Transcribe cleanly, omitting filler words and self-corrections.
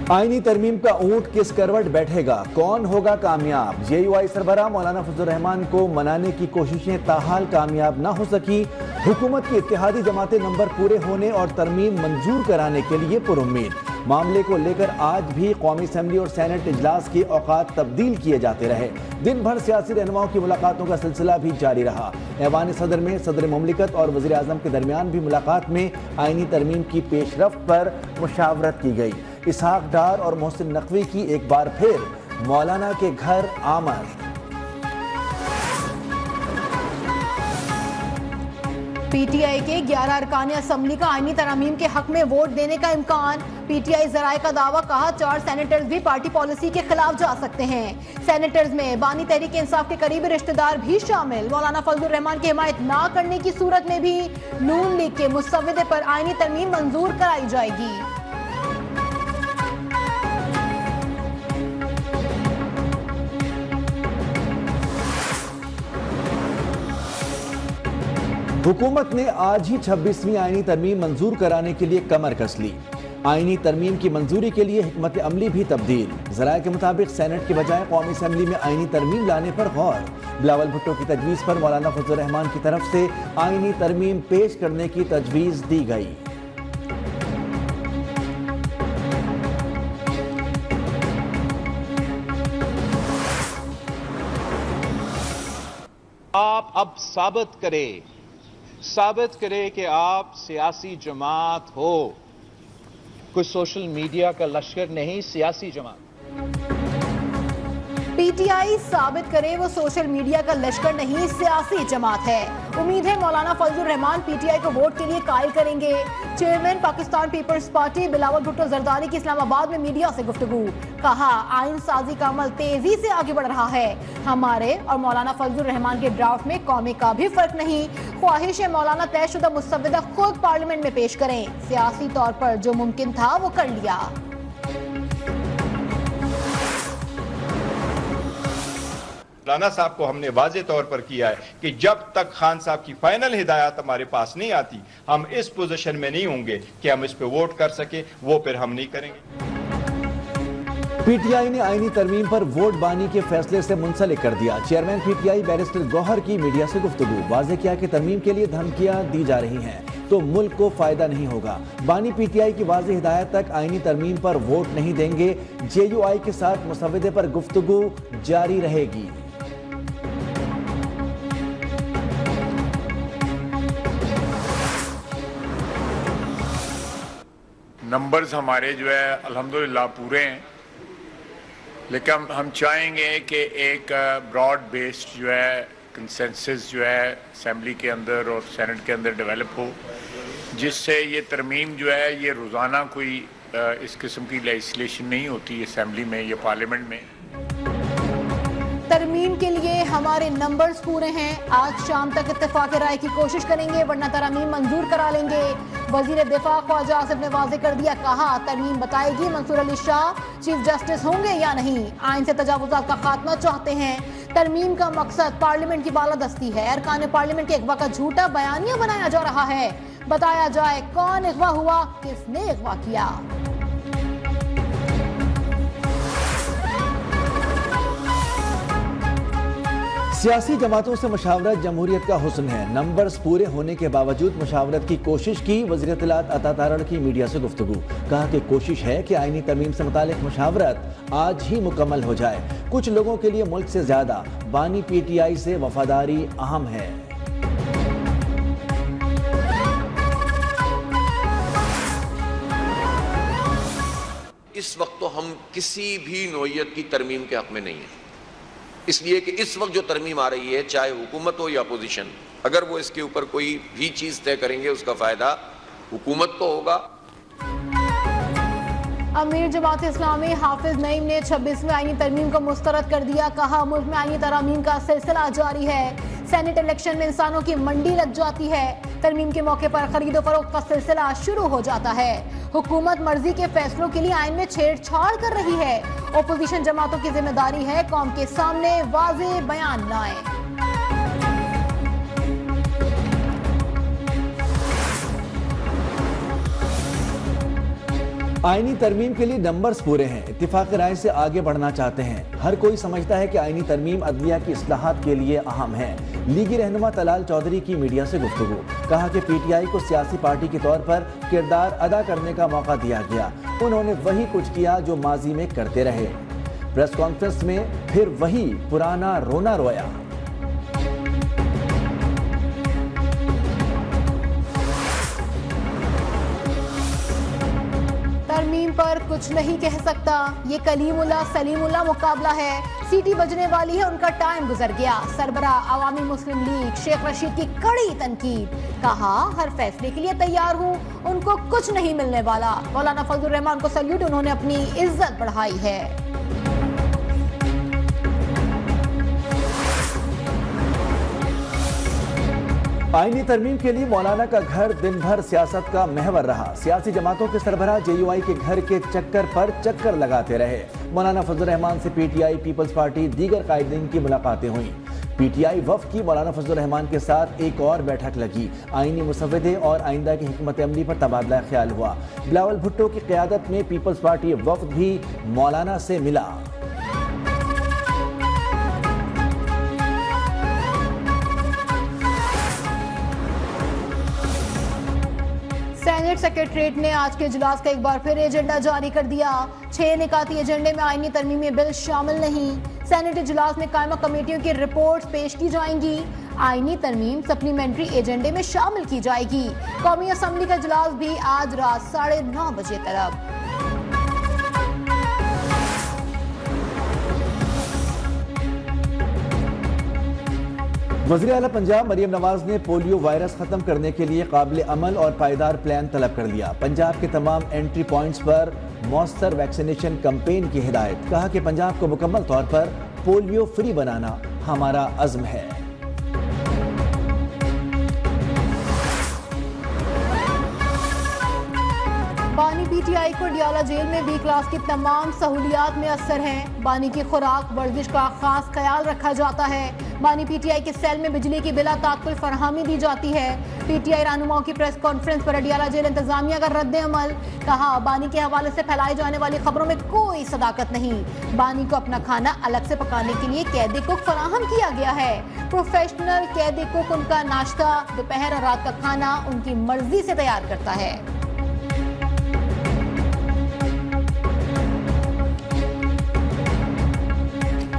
आईनी तरमीम का ऊंट किस करवट बैठेगा, कौन होगा कामयाब। जेयूआई सरबराह मौलाना फजलुर रहमान को मनाने की कोशिशें ताहाल कामयाब न हो सकी। हुकूमत की इत्तेहादी जमातें नंबर पूरे होने और तरमीम मंजूर कराने के लिए पुरुम्मीद। मामले को लेकर आज भी कौमी असम्बली और सेनेट इजलास के औकात तब्दील किए जाते रहे। दिन भर सियासी रहनुमाओं की मुलाकातों का सिलसिला भी जारी रहा। ऐवान सदर में सदर मुमलिकत और वज़ीर आज़म के दरमियान भी मुलाकात में आईनी तरमीम की पेशरफ्त पर मुशावरत की गई। इसहाक डार और मोहसिन नकवी की एक बार फिर मौलाना के घर आमद। पीटीआई के 11 अरकान असम्बली का आईनी तरमीम के हक में वोट देने का इम्कान। पीटीआई जराए का दावा, कहा 4 सेनेटर्स भी पार्टी पॉलिसी के खिलाफ जा सकते हैं। सेनेटर्स में बानी तहरीक इंसाफ के करीबी रिश्तेदार भी शामिल। मौलाना फजलुर रहमान की हिमायत ना करने की सूरत में भी नून लीग के मुसव्विदे पर आईनी तरमीम मंजूर कराई जाएगी। हुकूमत ने आज ही 26वीं आईनी तरमीम मंजूर कराने के लिए कमर कस ली। आईनी तरमीम की मंजूरी के लिए हिकमत अमली भी तब्दील। ज़राए के मुताबिक सेनेट के बजाय कौमी असम्बली में आईनी तरमीम लाने पर गौर। बिलावल भुट्टो की तजवीज़ पर मौलाना फजलुर रहमान की तरफ से आईनी तरमीम पेश करने की तजवीज़ दी गई। आप अब साबित करे कि आप सियासी जमात हो, कोई सोशल मीडिया का लश्कर नहीं, सियासी जमात। पीटीआई साबित करे वो सोशल मीडिया का लश्कर नहीं, सियासी जमात है। उम्मीद है मौलाना फजलुर रहमान पीटीआई को वोट के लिए कायल करेंगे। Chairman Pakistan Peoples Party Bilawal Bhutto Zardari की इस्लामाबाद में मीडिया से गुफ्तगू। कहा, आइन साजी का अमल तेजी से आगे बढ़ रहा है। हमारे और मौलाना फजलुर रहमान के ड्राफ्ट में कौमी का भी फर्क नहीं। ख्वाहिश है मौलाना तयशुदा मुसव्विदा खुद पार्लियामेंट में पेश करें। सियासी तौर पर जो मुमकिन था वो कर लिया। मौलाना साहब को हमने वाज़े तौर पर किया है कि जब तक खान साहब की फाइनल हिदायत हमारे पास नहीं आती, हम इस पोजीशन में नहीं होंगे कि हम इस पे वोट कर सके। वो फिर हम नहीं करेंगे। पीटीआई ने आईनी तरमीम पर वोट बानी के फैसले से मुंसलिक कर दिया। चेयरमैन पीटीआई बैरिस्टर गौहर की मीडिया से गुफ्तगू। वाज़े किया कि तरमीम के लिए धमकियां दी जा रही हैं तो मुल्क को फायदा नहीं होगा। बानी पीटीआई की वाज़े हिदायत तक आईनी तरमीम पर वोट नहीं देंगे। जेयूआई के साथ मुसव्विदे पर गुफ्तगू जारी रहेगी। नंबर्स हमारे जो है अल्हम्दुलिल्लाह पूरे हैं, लेकिन हम चाहेंगे कि एक ब्रॉड बेस्ड जो है कंसेंसस जो है असेंबली के अंदर और सेनेट के अंदर डेवलप हो, जिससे ये तरमीम जो है ये रोज़ाना कोई इस किस्म की लेजिस्लेशन नहीं होती असेंबली में या पार्लियामेंट में। तरमीम के लिए हमारे नंबर्स पूरे हैं। आज शाम तक इत्तेफाक राय की कोशिश करेंगे, वरना तरमीम मंजूर करा लेंगे। वजीर दिफा ख्वाजा आसिफ ने वाज़े कर दिया, कहा तरमीम बताएगी मंसूर अली शाह चीफ जस्टिस होंगे या नहीं। आइन से तजावुज़ात का खात्मा चाहते हैं। तरमीम का मकसद पार्लियामेंट की बालादस्ती है। अरकान पार्लियामेंट के अगवा का झूठा बयानिया बनाया जा रहा है। बताया जाए कौन अगवा हुआ, किसने अगवा किया। सियासी जमातों से मुशावरत जमहूरियत का हुस्न है। नंबर्स पूरे होने के बावजूद मुशावरत की कोशिश की। वज़ीर इत्तलात अता तारड़ की मीडिया से गुफ्तगू। कहा कि कोशिश है कि आईनी तरमीम से मुतालिक मुशावरत आज ही मुकम्मल हो जाए। कुछ लोगों के लिए मुल्क से ज्यादा बानी पीटीआई से वफादारी अहम है। इस वक्त तो हम किसी भी नौइयत की तरमीम के हक में नहीं है, इसलिए कि इस वक्त जो तरमीम आ रही है, चाहे हुकूमत हो या अपोजिशन, अगर वो इसके ऊपर कोई भी चीज तय करेंगे उसका फायदा हुकूमत को होगा। अमीर जमात इस्लामी हाफिज नईम ने 26वीं आईनी तरमीम को मुस्तरद कर दिया। कहा, मुल्क में आईनी तरमीम का सिलसिला जारी है। सेनेट इलेक्शन में इंसानों की मंडी लग जाती है। तरमीम के मौके पर खरीदो फरोख्त का सिलसिला शुरू हो जाता है। हुकूमत मर्जी के फैसलों के लिए आइन में छेड़छाड़ कर रही है। ओपोजिशन जमातों की जिम्मेदारी है कौम के सामने वाज़ेह बयान लाएं। आईनी तरमीम के लिए नंबर्स पूरे हैं, इत्तिफाक राय से आगे बढ़ना चाहते हैं। हर कोई समझता है कि आईनी तरमीम अदलिया की इस्लाहात के लिए अहम है। लीगी रहनुमा तलाल चौधरी की मीडिया से गुफ्तगू, कहा कि पीटीआई को सियासी पार्टी के तौर पर किरदार अदा करने का मौका दिया गया, उन्होंने वही कुछ किया जो माजी में करते रहे। प्रेस कॉन्फ्रेंस में फिर वही पुराना रोना रोया। तरमीम पर कुछ नहीं कह सकता, ये कलीमुल्लाह सलीमुल्लाह मुकाबला है। सीटी बजने वाली है, उनका टाइम गुजर गया। सरबराह अवामी मुस्लिम लीग शेख रशीद की कड़ी तनकीद, कहा हर फैसले के लिए तैयार हूँ, उनको कुछ नहीं मिलने वाला। मौलाना फजलुर रहमान को सल्यूट, उन्होंने अपनी इज्जत बढ़ाई है। आईनी तरमीम के लिए मौलाना का घर दिन भर सियासत का महवर रहा। सियासी जमातों के सरबराह जेयूआई के घर के चक्कर पर चक्कर लगाते रहे। मौलाना फजलुर रहमान से पीटीआई, पीपल्स पार्टी, दीगर कायदीन की मुलाकातें हुई। पीटीआई वफ्द की मौलाना फजलुर रहमान के साथ एक और बैठक लगी। आईनी मुसव्वदे और आइंदा की हिकमत अमली पर तबादला ख्याल हुआ। बिलावल भुट्टो की क़यादत में पीपल्स पार्टी वफ्द भी मौलाना से मिला। सेनेट सेक्रेटरीट ने आज के इजलास का एक बार फिर एजेंडा जारी कर दिया। 6 निकाती एजेंडे में आईनी तरमीमी बिल शामिल नहीं। सेनेट इजलास में कायमा कमेटियों की रिपोर्ट्स पेश की जाएंगी। आईनी तरमीम सप्लीमेंट्री एजेंडे में शामिल की जाएगी। कौमी असम्बली का इजलास भी आज रात 9:30 बजे तलब। वज़ीर आला पंजाब मरियम नवाज ने पोलियो वायरस खत्म करने के लिए काबिल अमल और पायदार प्लान तलब कर लिया। पंजाब के तमाम एंट्री पॉइंट्स पर मौसर वैक्सीनेशन कैंपेन की हिदायत, कहा कि पंजाब को मुकम्मल तौर पर पोलियो फ्री बनाना हमारा अज़्म है। बानी पीटीआई को डियाला जेल में बी क्लास की तमाम सहूलियात में असर हैं। बानी की खुराक वर्जिश का खास ख्याल रखा जाता है। बानी पीटीआई के सेल में बिजली की बिला तात्कुल फरहमी दी जाती है। पीटीआई रहनुमाओं की प्रेस कॉन्फ्रेंस पर डियाला जेल इंतजामिया का रद्द अमल, कहा बानी के हवाले से फैलाई जाने वाली खबरों में कोई सदाकत नहीं। बानी को अपना खाना अलग से पकाने के लिए कैदी कुक फराहम किया गया है। प्रोफेशनल कैदी कुक उनका नाश्ता, दोपहर और रात का खाना उनकी मर्जी से तैयार करता है।